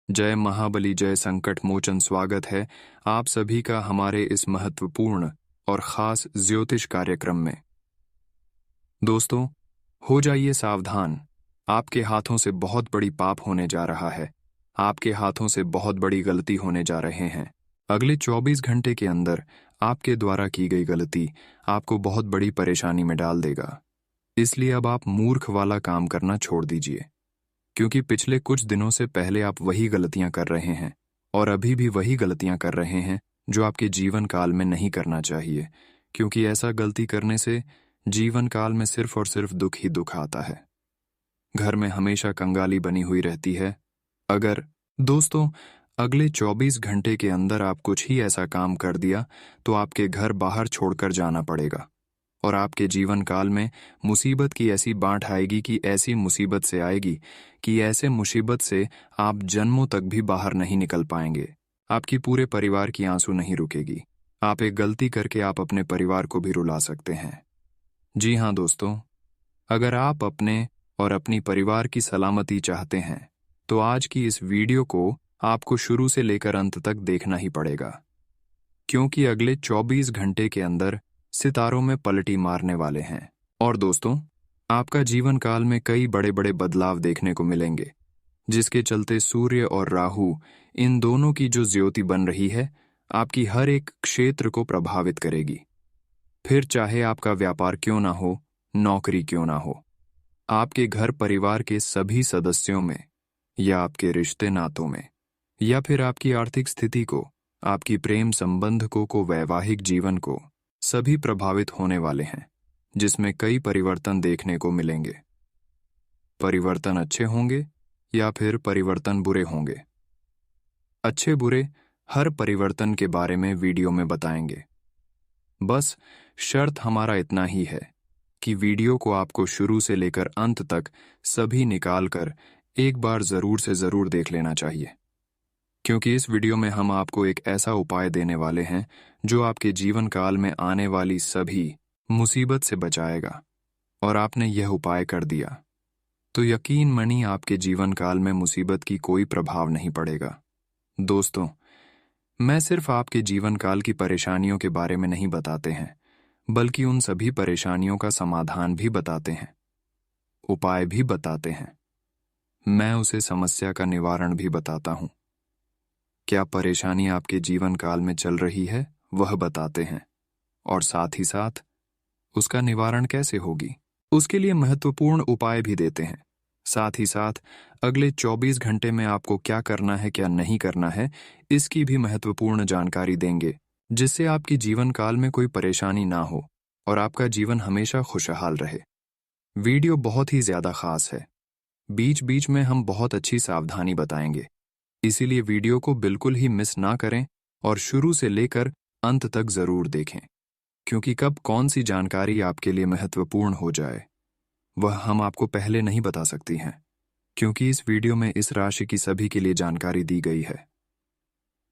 जय महाबली जय संकट मोचन। स्वागत है आप सभी का हमारे इस महत्वपूर्ण और खास ज्योतिष कार्यक्रम में। दोस्तों, हो जाइए सावधान। आपके हाथों से बहुत बड़ी पाप होने जा रहा है। आपके हाथों से बहुत बड़ी गलती होने जा रहे हैं। अगले 24 घंटे के अंदर आपके द्वारा की गई गलती आपको बहुत बड़ी परेशानी में डाल देगा। इसलिए अब आप मूर्ख वाला काम करना छोड़ दीजिए, क्योंकि पिछले कुछ दिनों से पहले आप वही गलतियां कर रहे हैं और अभी भी वही गलतियां कर रहे हैं जो आपके जीवन काल में नहीं करना चाहिए, क्योंकि ऐसा गलती करने से जीवन काल में सिर्फ और सिर्फ दुख ही दुख आता है। घर में हमेशा कंगाली बनी हुई रहती है। अगर दोस्तों अगले 24 घंटे के अंदर आप कुछ ही ऐसा काम कर दिया तो आपके घर बाहर छोड़कर जाना पड़ेगा और आपके जीवन काल में मुसीबत की ऐसी बांट आएगी कि ऐसी मुसीबत से आएगी कि ऐसे मुसीबत से आप जन्मों तक भी बाहर नहीं निकल पाएंगे। आपकी पूरे परिवार की आंसू नहीं रुकेगी। आप एक गलती करके आप अपने परिवार को भी रुला सकते हैं। जी हाँ दोस्तों, अगर आप अपने और अपनी परिवार की सलामती चाहते हैं तो आज की इस वीडियो को आपको शुरू से लेकर अंत तक देखना ही पड़ेगा, क्योंकि अगले 24 घंटे के अंदर सितारों में पलटी मारने वाले हैं। और दोस्तों, आपका जीवन काल में कई बड़े बड़े बदलाव देखने को मिलेंगे, जिसके चलते सूर्य और राहु इन दोनों की जो ज्योति बन रही है आपकी हर एक क्षेत्र को प्रभावित करेगी। फिर चाहे आपका व्यापार क्यों ना हो, नौकरी क्यों ना हो, आपके घर परिवार के सभी सदस्यों में या आपके रिश्ते नातों में या फिर आपकी आर्थिक स्थिति को, आपकी प्रेम संबंध को वैवाहिक जीवन को, सभी प्रभावित होने वाले हैं, जिसमें कई परिवर्तन देखने को मिलेंगे। परिवर्तन अच्छे होंगे या फिर परिवर्तन बुरे होंगे। अच्छे बुरे हर परिवर्तन के बारे में वीडियो में बताएंगे। बस शर्त हमारा इतना ही है कि वीडियो को आपको शुरू से लेकर अंत तक सभी निकाल कर एक बार जरूर से जरूर देख लेना चाहिए, क्योंकि इस वीडियो में हम आपको एक ऐसा उपाय देने वाले हैं जो आपके जीवन काल में आने वाली सभी मुसीबत से बचाएगा। और आपने यह उपाय कर दिया तो यकीन मानिए आपके जीवन काल में मुसीबत की कोई प्रभाव नहीं पड़ेगा। दोस्तों, मैं सिर्फ आपके जीवन काल की परेशानियों के बारे में नहीं बताते हैं, बल्कि उन सभी परेशानियों का समाधान भी बताते हैं, उपाय भी बताते हैं। मैं उसे समस्या का निवारण भी बताता हूं। क्या परेशानी आपके जीवन काल में चल रही है वह बताते हैं, और साथ ही साथ उसका निवारण कैसे होगी उसके लिए महत्वपूर्ण उपाय भी देते हैं। साथ ही साथ अगले 24 घंटे में आपको क्या करना है क्या नहीं करना है इसकी भी महत्वपूर्ण जानकारी देंगे, जिससे आपकी जीवन काल में कोई परेशानी ना हो और आपका जीवन हमेशा खुशहाल रहे। वीडियो बहुत ही ज्यादा खास है। बीच बीच में हम बहुत अच्छी सावधानी बताएंगे, इसीलिए वीडियो को बिल्कुल ही मिस ना करें और शुरू से लेकर अंत तक जरूर देखें, क्योंकि कब कौन सी जानकारी आपके लिए महत्वपूर्ण हो जाए वह हम आपको पहले नहीं बता सकती हैं, क्योंकि इस वीडियो में इस राशि की सभी के लिए जानकारी दी गई है।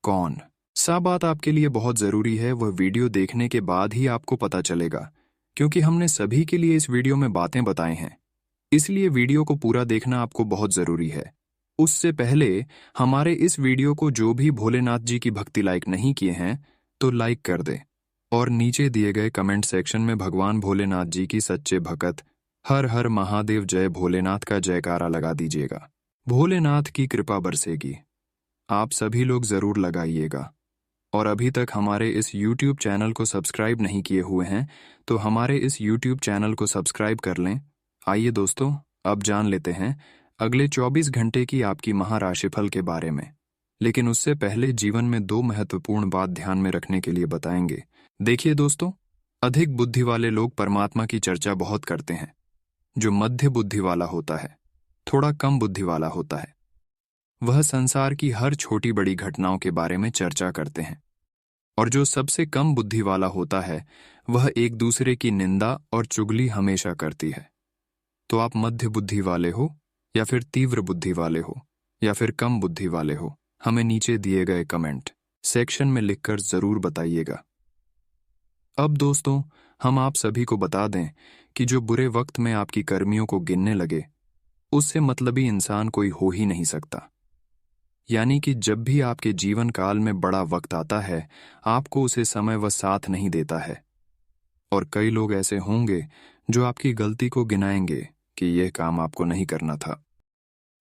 कौन सा बात आपके लिए बहुत जरूरी है वह वीडियो देखने के बाद ही आपको पता चलेगा, क्योंकि हमने सभी के लिए इस वीडियो में बातें बताई हैं। इसलिए वीडियो को पूरा देखना आपको बहुत जरूरी है। उससे पहले हमारे इस वीडियो को जो भी भोलेनाथ जी की भक्ति लाइक नहीं किए हैं तो लाइक कर दें और नीचे दिए गए कमेंट सेक्शन में भगवान भोलेनाथ जी की सच्चे भक्त हर हर महादेव जय भोलेनाथ का जयकारा लगा दीजिएगा। भोलेनाथ की कृपा बरसेगी। आप सभी लोग जरूर लगाइएगा। और अभी तक हमारे इस YouTube चैनल को सब्सक्राइब नहीं किए हुए हैं तो हमारे इस YouTube चैनल को सब्सक्राइब कर लें। आइए दोस्तों, अब जान लेते हैं अगले 24 घंटे की आपकी महाराशिफल के बारे में। लेकिन उससे पहले जीवन में 2 महत्वपूर्ण बात ध्यान में रखने के लिए बताएंगे। देखिए दोस्तों, अधिक बुद्धि वाले लोग परमात्मा की चर्चा बहुत करते हैं। जो मध्य बुद्धि वाला होता है, थोड़ा कम बुद्धि वाला होता है, वह संसार की हर छोटी बड़ी घटनाओं के बारे में चर्चा करते हैं। और जो सबसे कम बुद्धि वाला होता है वह एक दूसरे की निंदा और चुगली हमेशा करती है। तो आप मध्य बुद्धि वाले हो या फिर तीव्र बुद्धि वाले हो या फिर कम बुद्धि वाले हो, हमें नीचे दिए गए कमेंट सेक्शन में लिखकर जरूर बताइएगा। अब दोस्तों, हम आप सभी को बता दें कि जो बुरे वक्त में आपकी कर्मियों को गिनने लगे, उससे मतलबी इंसान कोई हो ही नहीं सकता। यानी कि जब भी आपके जीवन काल में बड़ा वक्त आता है, आपको उसे समय व साथ नहीं देता है। और कई लोग ऐसे होंगे जो आपकी गलती को गिनाएंगे कि यह काम आपको नहीं करना था।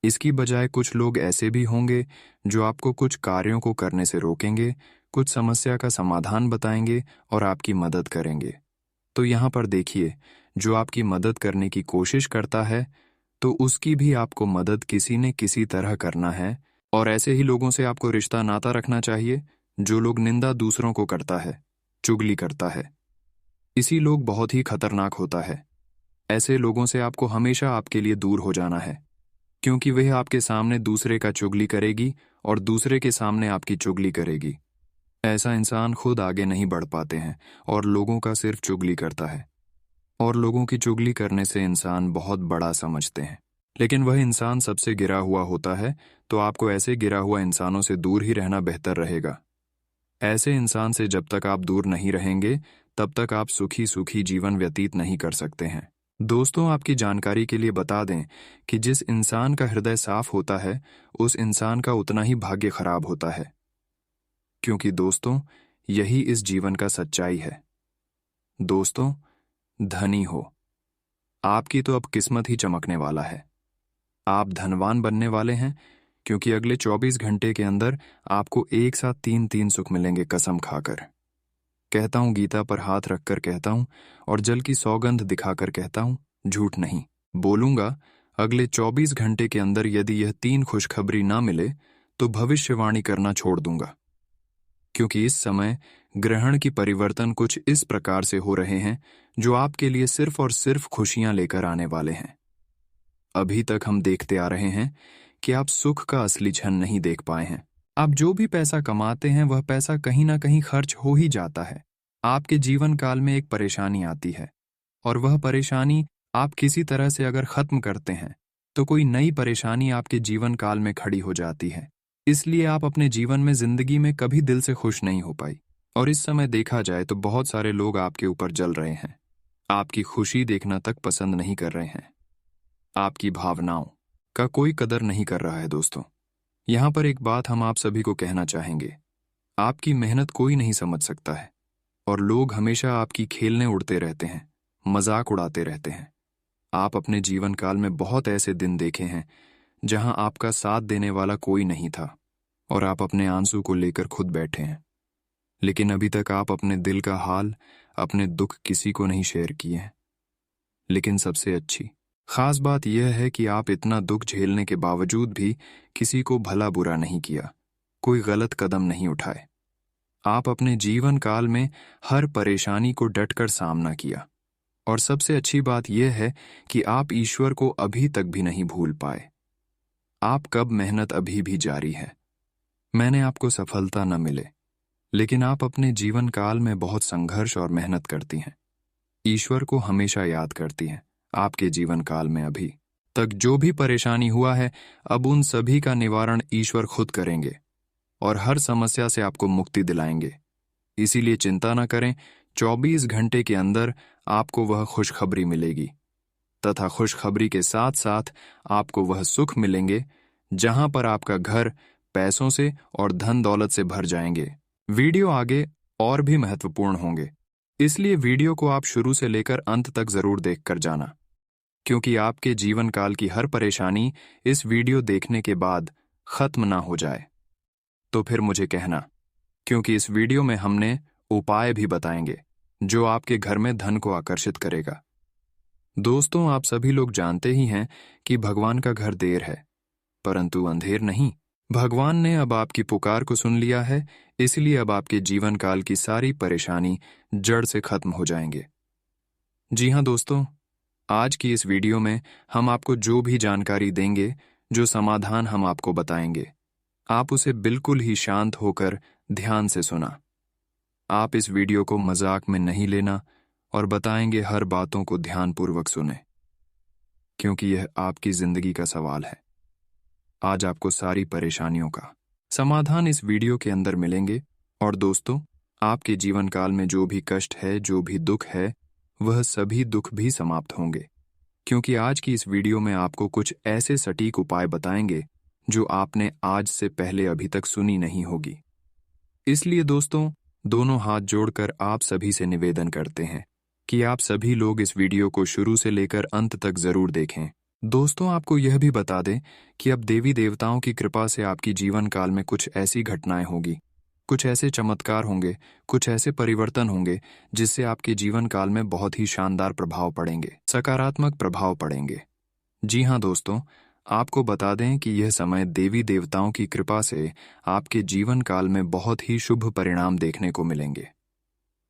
इसकी बजाय कुछ लोग ऐसे भी होंगे जो आपको कुछ कार्यों को करने से रोकेंगे, कुछ समस्या का समाधान बताएंगे और आपकी मदद करेंगे। तो यहाँ पर देखिए, जो आपकी मदद करने की कोशिश करता है, तो उसकी भी आपको मदद किसी न किसी तरह करना है। और ऐसे ही लोगों से आपको रिश्ता नाता रखना चाहिए जो लोग निंदा दूसरों को करता है, चुगली करता है। इसी लोग बहुत ही खतरनाक होता है। ऐसे लोगों से आपको हमेशा आपके लिए दूर हो जाना है, क्योंकि वह आपके सामने दूसरे का चुगली करेगी और दूसरे के सामने आपकी चुगली करेगी। ऐसा इंसान खुद आगे नहीं बढ़ पाते हैं और लोगों का सिर्फ चुगली करता है। और लोगों की चुगली करने से इंसान बहुत बड़ा समझते हैं, लेकिन वह इंसान सबसे गिरा हुआ होता है। तो आपको ऐसे गिरा हुआ इंसानों से दूर ही रहना बेहतर रहेगा। ऐसे इंसान से जब तक आप दूर नहीं रहेंगे, तब तक आप सुखी सुखी जीवन व्यतीत नहीं कर सकते हैं। दोस्तों, आपकी जानकारी के लिए बता दें कि जिस इंसान का हृदय साफ होता है, उस इंसान का उतना ही भाग्य खराब होता है। क्योंकि दोस्तों, यही इस जीवन का सच्चाई है। दोस्तों, धनी हो, आपकी तो अब किस्मत ही चमकने वाला है। आप धनवान बनने वाले हैं, क्योंकि अगले 24 घंटे के अंदर आपको एक साथ 3-3 सुख मिलेंगे, कसम खाकर कहता हूं, गीता पर हाथ रखकर कहता हूं और जल की सौगंध दिखाकर कहता हूं, झूठ नहीं बोलूंगा। अगले 24 घंटे के अंदर यदि यह 3 खुशखबरी ना मिले तो भविष्यवाणी करना छोड़ दूंगा। क्योंकि इस समय ग्रहण की परिवर्तन कुछ इस प्रकार से हो रहे हैं जो आपके लिए सिर्फ और सिर्फ खुशियां लेकर आने वाले हैं। अभी तक हम देखते आ रहे हैं कि आप सुख का असली क्षण नहीं देख पाए हैं। आप जो भी पैसा कमाते हैं, वह पैसा कहीं ना कहीं खर्च हो ही जाता है। आपके जीवन काल में एक परेशानी आती है, और वह परेशानी आप किसी तरह से अगर खत्म करते हैं, तो कोई नई परेशानी आपके जीवन काल में खड़ी हो जाती है। इसलिए आप अपने जीवन में जिंदगी में कभी दिल से खुश नहीं हो पाई। और इस समय देखा जाए तो बहुत सारे लोग आपके ऊपर जल रहे हैं, आपकी खुशी देखना तक पसंद नहीं कर रहे हैं, आपकी भावनाओं का कोई कदर नहीं कर रहा है। दोस्तों, यहां पर एक बात हम आप सभी को कहना चाहेंगे, आपकी मेहनत कोई नहीं समझ सकता है, और लोग हमेशा आपकी खेलने उड़ते रहते हैं, मजाक उड़ाते रहते हैं। आप अपने जीवन काल में बहुत ऐसे दिन देखे हैं जहां आपका साथ देने वाला कोई नहीं था, और आप अपने आंसू को लेकर खुद बैठे हैं। लेकिन अभी तक आप अपने दिल का हाल, अपने दुख किसी को नहीं शेयर किए हैं। लेकिन सबसे अच्छी खास बात यह है कि आप इतना दुख झेलने के बावजूद भी किसी को भला बुरा नहीं किया, कोई गलत कदम नहीं उठाए। आप अपने जीवन काल में हर परेशानी को डटकर सामना किया। और सबसे अच्छी बात यह है कि आप ईश्वर को अभी तक भी नहीं भूल पाए। आप कब मेहनत अभी भी जारी है। मैंने आपको सफलता न मिले, लेकिन आप अपने जीवन काल में बहुत संघर्ष और मेहनत करती हैं। ईश्वर को हमेशा याद करती हैं। आपके जीवन काल में अभी तक जो भी परेशानी हुआ है, अब उन सभी का निवारण ईश्वर खुद करेंगे और हर समस्या से आपको मुक्ति दिलाएंगे। इसीलिए चिंता न करें, 24 घंटे के अंदर आपको वह खुशखबरी मिलेगी, तथा खुशखबरी के साथ साथ आपको वह सुख मिलेंगे जहां पर आपका घर पैसों से और धन दौलत से भर जाएंगे। वीडियो आगे और भी महत्वपूर्ण होंगे, इसलिए वीडियो को आप शुरू से लेकर अंत तक जरूर देखकर जाना, क्योंकि आपके जीवन काल की हर परेशानी इस वीडियो देखने के बाद खत्म ना हो जाए। तो फिर मुझे कहना, क्योंकि इस वीडियो में हमने उपाय भी बताएंगे जो आपके घर में धन को आकर्षित करेगा। दोस्तों, आप सभी लोग जानते ही हैं कि भगवान का घर देर है, परंतु अंधेर नहीं। भगवान ने अब आपकी पुकार को सुन लिया है, इसलिए अब आपके जीवन काल की सारी परेशानी जड़ से खत्म हो जाएंगे। जी हाँ दोस्तों, आज की इस वीडियो में हम आपको जो भी जानकारी देंगे, जो समाधान हम आपको बताएंगे, आप उसे बिल्कुल ही शांत होकर ध्यान से सुना। आप इस वीडियो को मजाक में नहीं लेना और बताएंगे हर बातों को ध्यानपूर्वक सुने, क्योंकि यह आपकी जिंदगी का सवाल है। आज आपको सारी परेशानियों का समाधान इस वीडियो के अंदर मिलेंगे। और दोस्तों, आपके जीवन काल में जो भी कष्ट है, जो भी दुख है, वह सभी दुख भी समाप्त होंगे, क्योंकि आज की इस वीडियो में आपको कुछ ऐसे सटीक उपाय बताएंगे जो आपने आज से पहले अभी तक सुनी नहीं होगी। इसलिए दोस्तों, दोनों हाथ जोड़कर आप सभी से निवेदन करते हैं कि आप सभी लोग इस वीडियो को शुरू से लेकर अंत तक जरूर देखें। दोस्तों, आपको यह भी बता दें कि अब देवी देवताओं की कृपा से आपकी जीवन काल में कुछ ऐसी घटनाएं होगी, कुछ ऐसे चमत्कार होंगे, कुछ ऐसे परिवर्तन होंगे जिससे आपके जीवन काल में बहुत ही शानदार प्रभाव पड़ेंगे, सकारात्मक प्रभाव पड़ेंगे। जी हाँ दोस्तों, आपको बता दें कि यह समय देवी देवताओं की कृपा से आपके जीवन काल में बहुत ही शुभ परिणाम देखने को मिलेंगे।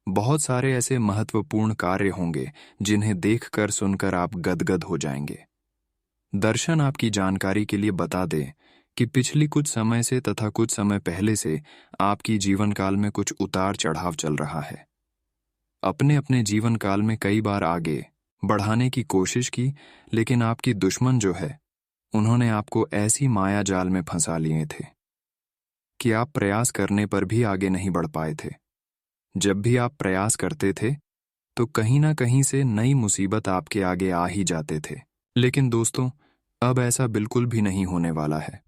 बहुत सारे ऐसे महत्वपूर्ण कार्य होंगे जिन्हें देखकर सुनकर आप गदगद हो जाएंगे। दर्शन आपकी जानकारी के लिए बता दें कि पिछली कुछ समय से तथा कुछ समय पहले से आपकी जीवन काल में कुछ उतार चढ़ाव चल रहा है। अपने अपने जीवन काल में कई बार आगे बढ़ाने की कोशिश की, लेकिन आपकी दुश्मन जो है, उन्होंने आपको ऐसी माया जाल में फंसा लिए थे कि आप प्रयास करने पर भी आगे नहीं बढ़ पाए थे। जब भी आप प्रयास करते थे तो कहीं ना कहीं से नई मुसीबत आपके आगे आ ही जाते थे। लेकिन दोस्तों, अब ऐसा बिल्कुल भी नहीं होने वाला है।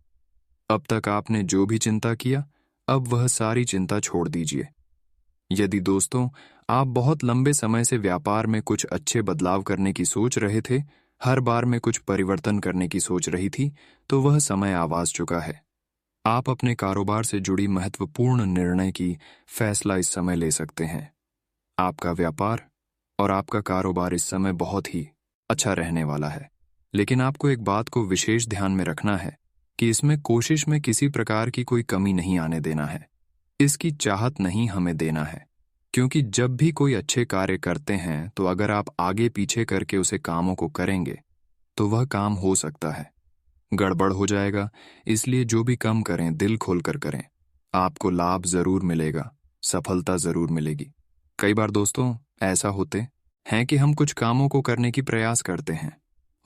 अब तक आपने जो भी चिंता किया, अब वह सारी चिंता छोड़ दीजिए। यदि दोस्तों, आप बहुत लंबे समय से व्यापार में कुछ अच्छे बदलाव करने की सोच रहे थे, हर बार में कुछ परिवर्तन करने की सोच रही थी, तो वह समय आ चुका है। आप अपने कारोबार से जुड़ी महत्वपूर्ण निर्णय की फैसला इस समय ले सकते हैं। आपका व्यापार और आपका कारोबार इस समय बहुत ही अच्छा रहने वाला है। लेकिन आपको एक बात को विशेष ध्यान में रखना है कि इसमें कोशिश में किसी प्रकार की कोई कमी नहीं आने देना है। इसकी चाहत नहीं हमें देना है, क्योंकि जब भी कोई अच्छे कार्य करते हैं तो अगर आप आगे पीछे करके उसे कामों को करेंगे तो वह काम हो सकता है गड़बड़ हो जाएगा। इसलिए जो भी काम करें दिल खोलकर करें, आपको लाभ जरूर मिलेगा, सफलता जरूर मिलेगी। कई बार दोस्तों ऐसा होते हैं कि हम कुछ कामों को करने की प्रयास करते हैं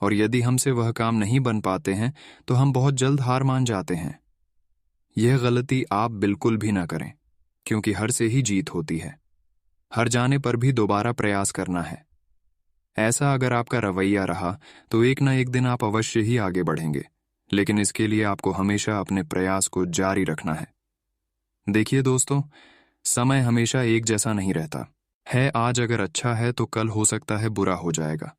और यदि हमसे वह काम नहीं बन पाते हैं तो हम बहुत जल्द हार मान जाते हैं। यह गलती आप बिल्कुल भी ना करें, क्योंकि हर से ही जीत होती है। हर जाने पर भी दोबारा प्रयास करना है। ऐसा अगर आपका रवैया रहा तो एक ना एक दिन आप अवश्य ही आगे बढ़ेंगे, लेकिन इसके लिए आपको हमेशा अपने प्रयास को जारी रखना है। देखिए दोस्तों, समय हमेशा एक जैसा नहीं रहता है। आज अगर अच्छा है तो कल हो सकता है बुरा हो जाएगा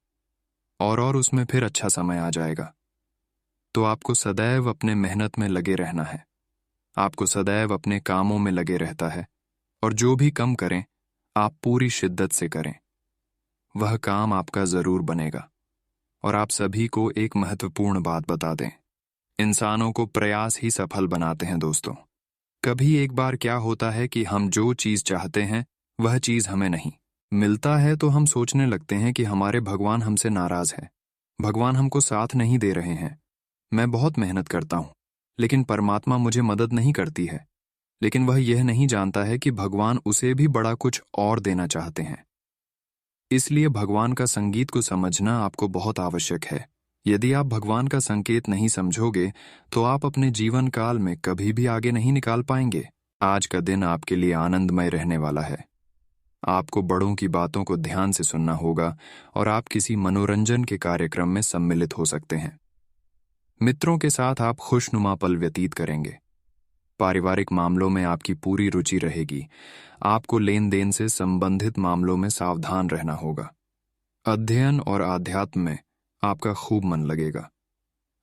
और उसमें फिर अच्छा समय आ जाएगा। तो आपको सदैव अपने मेहनत में लगे रहना है। आपको सदैव अपने कामों में लगे रहता है और जो भी कम करें आप पूरी शिद्दत से करें, वह काम आपका जरूर बनेगा। और आप सभी को एक महत्वपूर्ण बात बता दें, इंसानों को प्रयास ही सफल बनाते हैं दोस्तों। कभी एक बार क्या होता है कि हम जो चीज चाहते हैं वह चीज हमें नहीं मिलता है तो हम सोचने लगते हैं कि हमारे भगवान हमसे नाराज हैं, भगवान हमको साथ नहीं दे रहे हैं। मैं बहुत मेहनत करता हूं लेकिन परमात्मा मुझे मदद नहीं करती है। लेकिन वह यह नहीं जानता है कि भगवान उसे भी बड़ा कुछ और देना चाहते हैं। इसलिए भगवान का संगीत को समझना आपको बहुत आवश्यक है। यदि आप भगवान का संकेत नहीं समझोगे तो आप अपने जीवन काल में कभी भी आगे नहीं निकाल पाएंगे। आज का दिन आपके लिए आनंदमय रहने वाला है। आपको बड़ों की बातों को ध्यान से सुनना होगा और आप किसी मनोरंजन के कार्यक्रम में सम्मिलित हो सकते हैं। मित्रों के साथ आप खुशनुमा पल व्यतीत करेंगे। पारिवारिक मामलों में आपकी पूरी रुचि रहेगी। आपको लेन देन से संबंधित मामलों में सावधान रहना होगा। अध्ययन और आध्यात्म में आपका खूब मन लगेगा।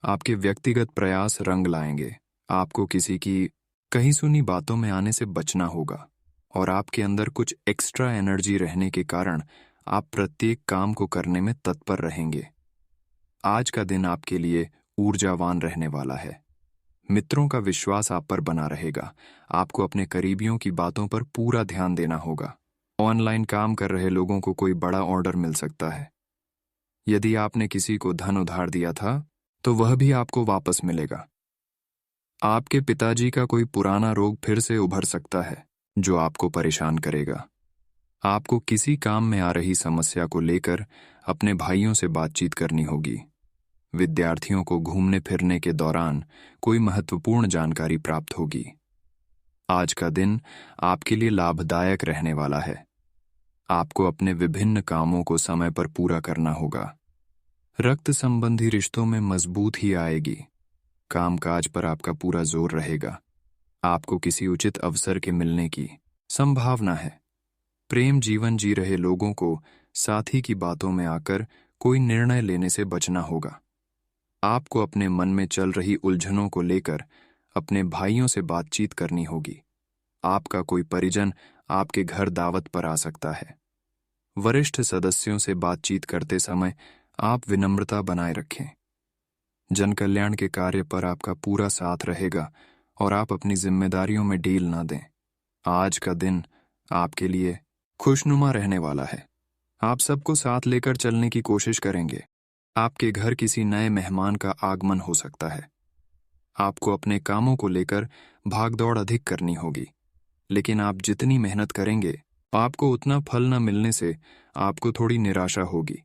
आपके व्यक्तिगत प्रयास रंग लाएंगे। आपको किसी की कहीं सुनी बातों में आने से बचना होगा और आपके अंदर कुछ एक्स्ट्रा एनर्जी रहने के कारण आप प्रत्येक काम को करने में तत्पर रहेंगे। आज का दिन आपके लिए ऊर्जावान रहने वाला है। मित्रों का विश्वास आप पर बना रहेगा। आपको अपने करीबियों की बातों पर पूरा ध्यान देना होगा। ऑनलाइन काम कर रहे लोगों को कोई बड़ा ऑर्डर मिल सकता है। यदि आपने किसी को धन उधार दिया था तो वह भी आपको वापस मिलेगा। आपके पिताजी का कोई पुराना रोग फिर से उभर सकता है जो आपको परेशान करेगा। आपको किसी काम में आ रही समस्या को लेकर अपने भाइयों से बातचीत करनी होगी। विद्यार्थियों को घूमने फिरने के दौरान कोई महत्वपूर्ण जानकारी प्राप्त होगी। आज का दिन आपके लिए लाभदायक रहने वाला है। आपको अपने विभिन्न कामों को समय पर पूरा करना होगा। रक्त संबंधी रिश्तों में मजबूत ही आएगी। कामकाज पर आपका पूरा जोर रहेगा। आपको किसी उचित अवसर के मिलने की संभावना है। प्रेम जीवन जी रहे लोगों को साथी की बातों में आकर कोई निर्णय लेने से बचना होगा। आपको अपने मन में चल रही उलझनों को लेकर अपने भाइयों से बातचीत करनी होगी। आपका कोई परिजन आपके घर दावत पर आ सकता है। वरिष्ठ सदस्यों से बातचीत करते समय आप विनम्रता बनाए रखें। जन कल्याण के कार्य पर आपका पूरा साथ रहेगा और आप अपनी जिम्मेदारियों में ढील ना दें। आज का दिन आपके लिए खुशनुमा रहने वाला है। आप सबको साथ लेकर चलने की कोशिश करेंगे। आपके घर किसी नए मेहमान का आगमन हो सकता है। आपको अपने कामों को लेकर भागदौड़ अधिक करनी होगी, लेकिन आप जितनी मेहनत करेंगे आपको उतना फल न मिलने से आपको थोड़ी निराशा होगी।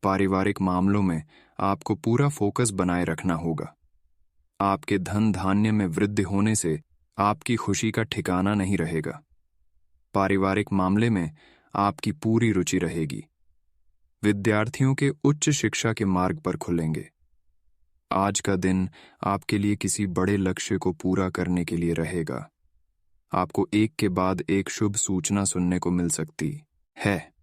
पारिवारिक मामलों में आपको पूरा फोकस बनाए रखना होगा। आपके धन धान्य में वृद्धि होने से आपकी खुशी का ठिकाना नहीं रहेगा। पारिवारिक मामले में आपकी पूरी रुचि रहेगी। विद्यार्थियों के उच्च शिक्षा के मार्ग पर खुलेंगे। आज का दिन आपके लिए किसी बड़े लक्ष्य को पूरा करने के लिए रहेगा। आपको एक के बाद एक शुभ सूचना सुनने को मिल सकती है।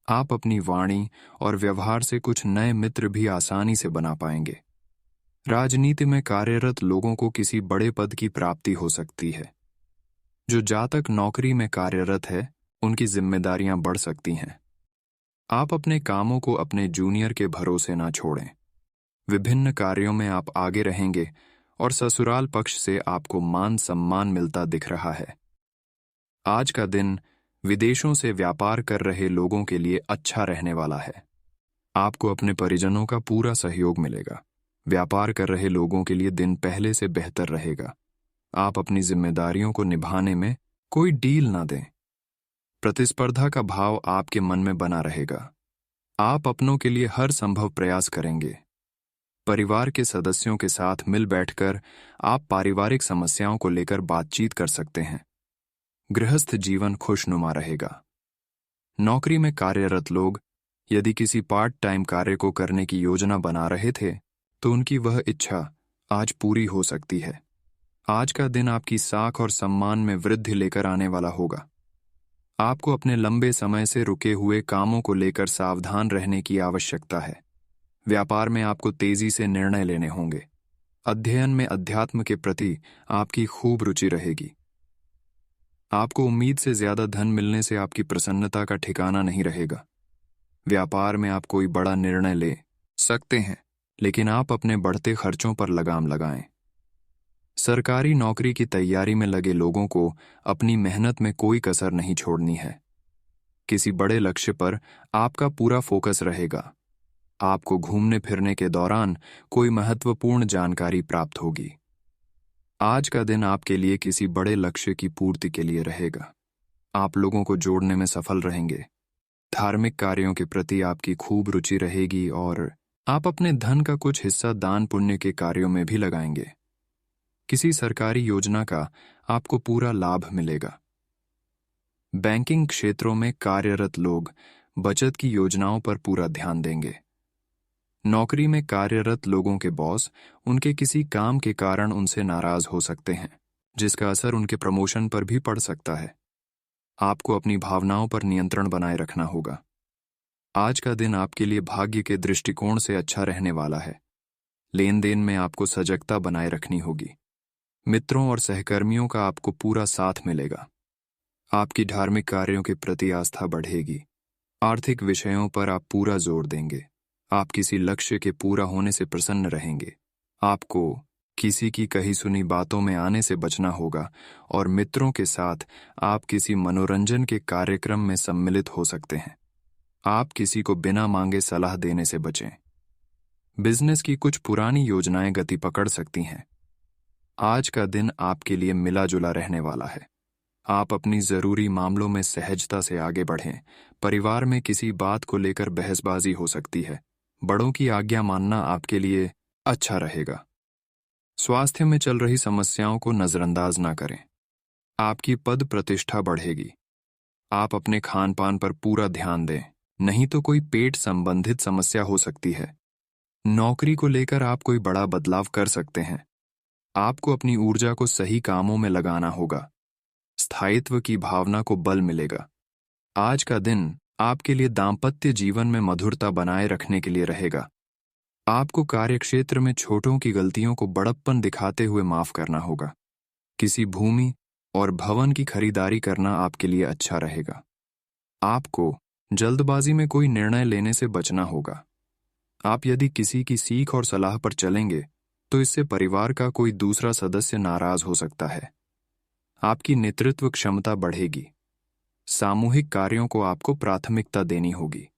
आप अपनी वाणी और व्यवहार से कुछ नए मित्र भी आसानी से बना पाएंगे। राजनीति में कार्यरत लोगों को किसी बड़े पद की प्राप्ति हो सकती है। जो जातक नौकरी में कार्यरत है, उनकी जिम्मेदारियां बढ़ सकती हैं। आप अपने कामों को अपने जूनियर के भरोसे ना छोड़ें। विभिन्न कार्यों में आप आगे रहेंगे और ससुराल पक्ष से आपको मान सम्मान मिलता दिख रहा है। आज का दिन विदेशों से व्यापार कर रहे लोगों के लिए अच्छा रहने वाला है। आपको अपने परिजनों का पूरा सहयोग मिलेगा। व्यापार कर रहे लोगों के लिए दिन पहले से बेहतर रहेगा। आप अपनी जिम्मेदारियों को निभाने में कोई डील ना दें। प्रतिस्पर्धा का भाव आपके मन में बना रहेगा। आप अपनों के लिए हर संभव प्रयास करेंगे। परिवार के सदस्यों के साथ मिल बैठकर आप पारिवारिक समस्याओं को लेकर बातचीत कर सकते हैं। गृहस्थ जीवन खुशनुमा रहेगा। नौकरी में कार्यरत लोग यदि किसी पार्ट टाइम कार्य को करने की योजना बना रहे थे, तो उनकी वह इच्छा आज पूरी हो सकती है। आज का दिन आपकी साख और सम्मान में वृद्धि लेकर आने वाला होगा। आपको अपने लंबे समय से रुके हुए कामों को लेकर सावधान रहने की आवश्यकता है। व्यापार में आपको तेजी से निर्णय लेने होंगे। अध्ययन में अध्यात्म के प्रति आपकी खूब रुचि रहेगी। आपको उम्मीद से ज्यादा धन मिलने से आपकी प्रसन्नता का ठिकाना नहीं रहेगा। व्यापार में आप कोई बड़ा निर्णय ले सकते हैं, लेकिन आप अपने बढ़ते खर्चों पर लगाम लगाएं। सरकारी नौकरी की तैयारी में लगे लोगों को अपनी मेहनत में कोई कसर नहीं छोड़नी है। किसी बड़े लक्ष्य पर आपका पूरा फोकस रहेगा। आपको घूमने फिरने के दौरान कोई महत्वपूर्ण जानकारी प्राप्त होगी। आज का दिन आपके लिए किसी बड़े लक्ष्य की पूर्ति के लिए रहेगा। आप लोगों को जोड़ने में सफल रहेंगे। धार्मिक कार्यों के प्रति आपकी खूब रुचि रहेगी और आप अपने धन का कुछ हिस्सा दान पुण्य के कार्यों में भी लगाएंगे। किसी सरकारी योजना का आपको पूरा लाभ मिलेगा। बैंकिंग क्षेत्रों में कार्यरत लोग बचत की योजनाओं पर पूरा ध्यान देंगे। नौकरी में कार्यरत लोगों के बॉस उनके किसी काम के कारण उनसे नाराज हो सकते हैं, जिसका असर उनके प्रमोशन पर भी पड़ सकता है। आपको अपनी भावनाओं पर नियंत्रण बनाए रखना होगा। आज का दिन आपके लिए भाग्य के दृष्टिकोण से अच्छा रहने वाला है। लेन देन में आपको सजगता बनाए रखनी होगी। मित्रों और सहकर्मियों का आपको पूरा साथ मिलेगा। आपकी धार्मिक कार्यों के प्रति आस्था बढ़ेगी। आर्थिक विषयों पर आप पूरा जोर देंगे। आप किसी लक्ष्य के पूरा होने से प्रसन्न रहेंगे। आपको किसी की कही सुनी बातों में आने से बचना होगा और मित्रों के साथ आप किसी मनोरंजन के कार्यक्रम में सम्मिलित हो सकते हैं। आप किसी को बिना मांगे सलाह देने से बचें। बिजनेस की कुछ पुरानी योजनाएं गति पकड़ सकती हैं। आज का दिन आपके लिए मिला जुला रहने वाला है। आप अपनी जरूरी मामलों में सहजता से आगे बढ़ें। परिवार में किसी बात को लेकर बहसबाजी हो सकती है। बड़ों की आज्ञा मानना आपके लिए अच्छा रहेगा। स्वास्थ्य में चल रही समस्याओं को नजरअंदाज ना करें। आपकी पद प्रतिष्ठा बढ़ेगी। आप अपने खान पान पर पूरा ध्यान दें, नहीं तो कोई पेट संबंधित समस्या हो सकती है। नौकरी को लेकर आप कोई बड़ा बदलाव कर सकते हैं। आपको अपनी ऊर्जा को सही कामों में लगाना होगा। स्थायित्व की भावना को बल मिलेगा। आज का दिन आपके लिए दाम्पत्य जीवन में मधुरता बनाए रखने के लिए रहेगा। आपको कार्यक्षेत्र में छोटों की गलतियों को बड़प्पन दिखाते हुए माफ करना होगा। किसी भूमि और भवन की खरीदारी करना आपके लिए अच्छा रहेगा। आपको जल्दबाजी में कोई निर्णय लेने से बचना होगा। आप यदि किसी की सीख और सलाह पर चलेंगे तो इससे परिवार का कोई दूसरा सदस्य नाराज हो सकता है। आपकी नेतृत्व क्षमता बढ़ेगी। सामूहिक कार्यों को आपको प्राथमिकता देनी होगी।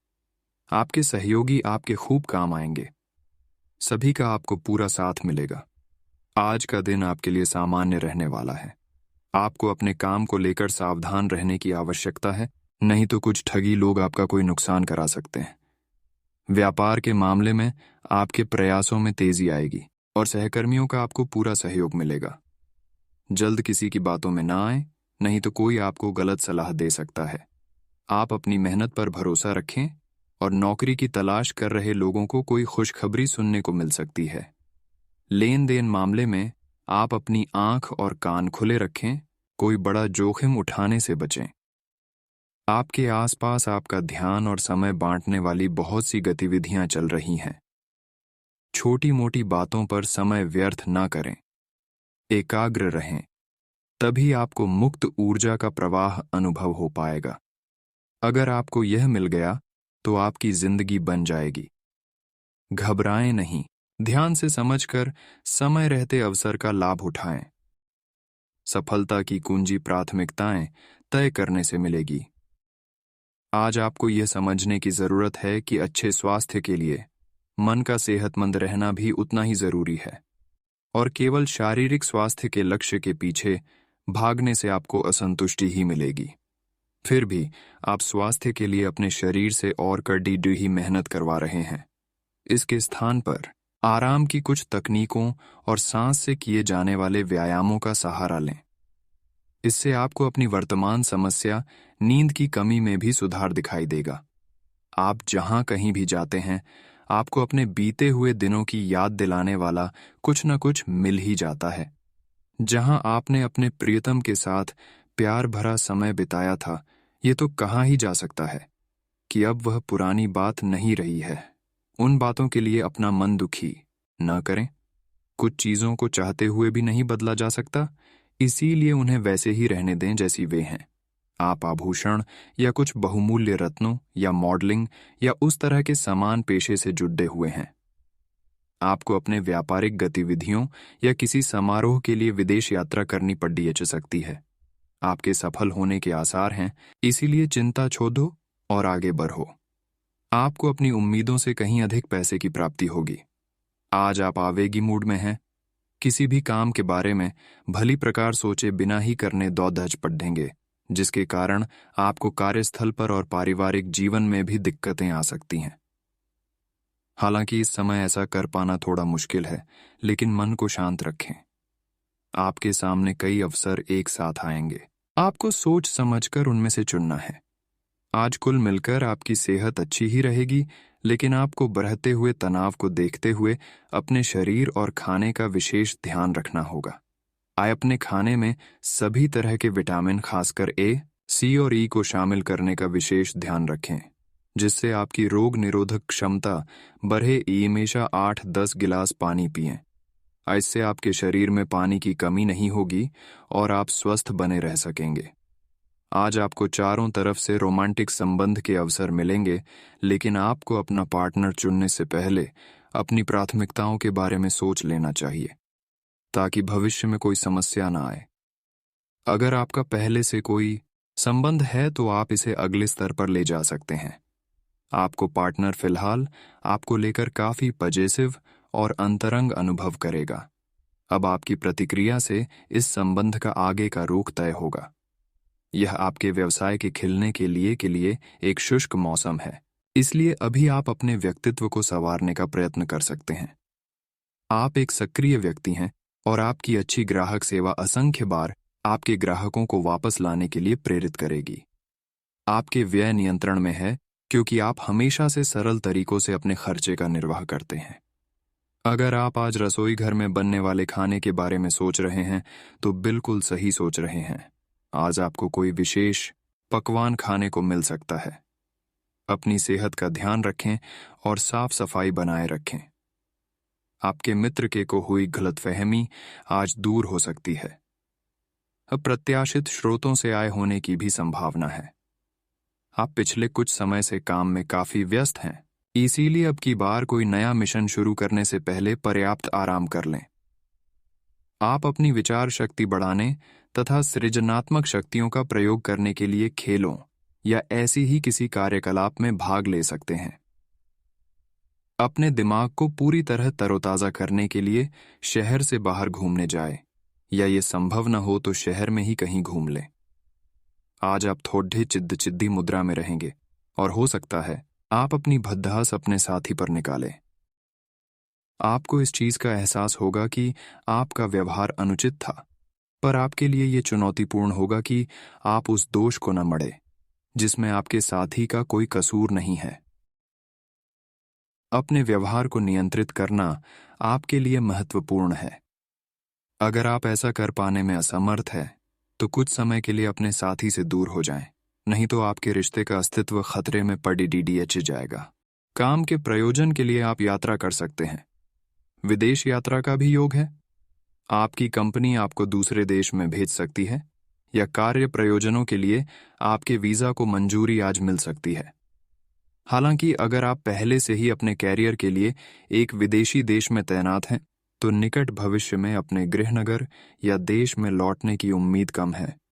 आपके सहयोगी आपके खूब काम आएंगे। सभी का आपको पूरा साथ मिलेगा। आज का दिन आपके लिए सामान्य रहने वाला है। आपको अपने काम को लेकर सावधान रहने की आवश्यकता है, नहीं तो कुछ ठगी लोग आपका कोई नुकसान करा सकते हैं। व्यापार के मामले में आपके प्रयासों में तेजी आएगी और सहकर्मियों का आपको पूरा सहयोग मिलेगा। जल्द किसी की बातों में ना आए, नहीं तो कोई आपको गलत सलाह दे सकता है। आप अपनी मेहनत पर भरोसा रखें और नौकरी की तलाश कर रहे लोगों को कोई खुशखबरी सुनने को मिल सकती है। लेन देन मामले में आप अपनी आंख और कान खुले रखें, कोई बड़ा जोखिम उठाने से बचें। आपके आसपास आपका ध्यान और समय बांटने वाली बहुत सी गतिविधियां चल रही हैं। छोटी मोटी बातों पर समय व्यर्थ ना करें। एकाग्र रहें, तभी आपको मुक्त ऊर्जा का प्रवाह अनुभव हो पाएगा। अगर आपको यह मिल गया तो आपकी जिंदगी बन जाएगी। घबराएं नहीं, ध्यान से समझकर समय रहते अवसर का लाभ उठाएं। सफलता की कुंजी प्राथमिकताएं तय करने से मिलेगी। आज आपको यह समझने की जरूरत है कि अच्छे स्वास्थ्य के लिए मन का सेहतमंद रहना भी उतना ही जरूरी है, और केवल शारीरिक स्वास्थ्य के लक्ष्य के पीछे भागने से आपको असंतुष्टि ही मिलेगी। फिर भी आप स्वास्थ्य के लिए अपने शरीर से और कड़ी मेहनत करवा रहे हैं। इसके स्थान पर आराम की कुछ तकनीकों और सांस से किए जाने वाले व्यायामों का सहारा लें। इससे आपको अपनी वर्तमान समस्या नींद की कमी में भी सुधार दिखाई देगा। आप जहां कहीं भी जाते हैं, आपको अपने बीते हुए दिनों की याद दिलाने वाला कुछ न कुछ मिल ही जाता है। जहां आपने अपने प्रियतम के साथ प्यार भरा समय बिताया था, ये तो कहाँ ही जा सकता है कि अब वह पुरानी बात नहीं रही है। उन बातों के लिए अपना मन दुखी न करें। कुछ चीजों को चाहते हुए भी नहीं बदला जा सकता, इसीलिए उन्हें वैसे ही रहने दें जैसी वे हैं। आप आभूषण या कुछ बहुमूल्य रत्नों या मॉडलिंग या उस तरह के समान पेशे से जुड़े हुए हैं। आपको अपने व्यापारिक गतिविधियों या किसी समारोह के लिए विदेश यात्रा करनी पड़ सकती है। आपके सफल होने के आसार हैं, इसीलिए चिंता छोड़ दो और आगे बढ़ो। आपको अपनी उम्मीदों से कहीं अधिक पैसे की प्राप्ति होगी। आज आप आवेगी मूड में हैं। किसी भी काम के बारे में भली प्रकार सोचे बिना ही करने दौड़-धज पड़ेंगे, जिसके कारण आपको कार्यस्थल पर और पारिवारिक जीवन में भी दिक्कतें आ सकती हैं। हालांकि इस समय ऐसा कर पाना थोड़ा मुश्किल है, लेकिन मन को शांत रखें। आपके सामने कई अवसर एक साथ आएंगे। आपको सोच समझकर उनमें से चुनना है। आज कुल मिलकर आपकी सेहत अच्छी ही रहेगी, लेकिन आपको बढ़ते हुए तनाव को देखते हुए अपने शरीर और खाने का विशेष ध्यान रखना होगा। अपने खाने में सभी तरह के विटामिन, खासकर ए, सी और ई को शामिल करने का विशेष ध्यान रखें, जिससे आपकी रोग निरोधक क्षमता बढ़े। हमेशा 8-10 गिलास पानी पिएं। इससे आपके शरीर में पानी की कमी नहीं होगी और आप स्वस्थ बने रह सकेंगे। आज आपको चारों तरफ से रोमांटिक संबंध के अवसर मिलेंगे, लेकिन आपको अपना पार्टनर चुनने से पहले अपनी प्राथमिकताओं के बारे में सोच लेना चाहिए, ताकि भविष्य में कोई समस्या ना आए। अगर आपका पहले से कोई संबंध है तो आप इसे अगले स्तर पर ले जा सकते हैं। आपको पार्टनर फिलहाल आपको लेकर काफी पॉजिटिव और अंतरंग अनुभव करेगा। अब आपकी प्रतिक्रिया से इस संबंध का आगे का रुख तय होगा। यह आपके व्यवसाय के खिलने के लिए एक शुष्क मौसम है, इसलिए अभी आप अपने व्यक्तित्व को संवारने का प्रयत्न कर सकते हैं। आप एक सक्रिय व्यक्ति हैं और आपकी अच्छी ग्राहक सेवा असंख्य बार आपके ग्राहकों को वापस लाने के लिए प्रेरित करेगी। आपके व्यय नियंत्रण में है, क्योंकि आप हमेशा से सरल तरीकों से अपने खर्चे का निर्वाह करते हैं। अगर आप आज रसोई घर में बनने वाले खाने के बारे में सोच रहे हैं तो बिल्कुल सही सोच रहे हैं। आज आपको कोई विशेष पकवान खाने को मिल सकता है। अपनी सेहत का ध्यान रखें और साफ सफाई बनाए रखें। आपके मित्र के को हुई गलतफहमी आज दूर हो सकती है। अप्रत्याशित स्रोतों से आय होने की भी संभावना है। आप पिछले कुछ समय से काम में काफी व्यस्त हैं, इसीलिए अब की बार कोई नया मिशन शुरू करने से पहले पर्याप्त आराम कर लें। आप अपनी विचार शक्ति बढ़ाने तथा सृजनात्मक शक्तियों का प्रयोग करने के लिए खेलों या ऐसी ही किसी कार्यकलाप में भाग ले सकते हैं। अपने दिमाग को पूरी तरह तरोताजा करने के लिए शहर से बाहर घूमने जाए, या ये संभव न हो तो शहर में ही कहीं घूम लें। आज आप थोड़े चिद्दी मुद्रा में रहेंगे और हो सकता है आप अपनी भद्दास अपने साथी पर निकालें। आपको इस चीज का एहसास होगा कि आपका व्यवहार अनुचित था, पर आपके लिए यह चुनौतीपूर्ण होगा कि आप उस दोष को न मढ़े जिसमें आपके साथी का कोई कसूर नहीं है। अपने व्यवहार को नियंत्रित करना आपके लिए महत्वपूर्ण है। अगर आप ऐसा कर पाने में असमर्थ हैं, तो कुछ समय के लिए अपने साथी से दूर हो जाएं, नहीं तो आपके रिश्ते का अस्तित्व खतरे में पड़ जाएगा। काम के प्रयोजन के लिए आप यात्रा कर सकते हैं। विदेश यात्रा का भी योग है। आपकी कंपनी आपको दूसरे देश में भेज सकती है, या कार्य प्रयोजनों के लिए आपके वीजा को मंजूरी आज मिल सकती है। हालांकि अगर आप पहले से ही अपने कैरियर के लिए एक विदेशी देश में तैनात हैं, तो निकट भविष्य में अपने गृहनगर या देश में लौटने की उम्मीद कम है।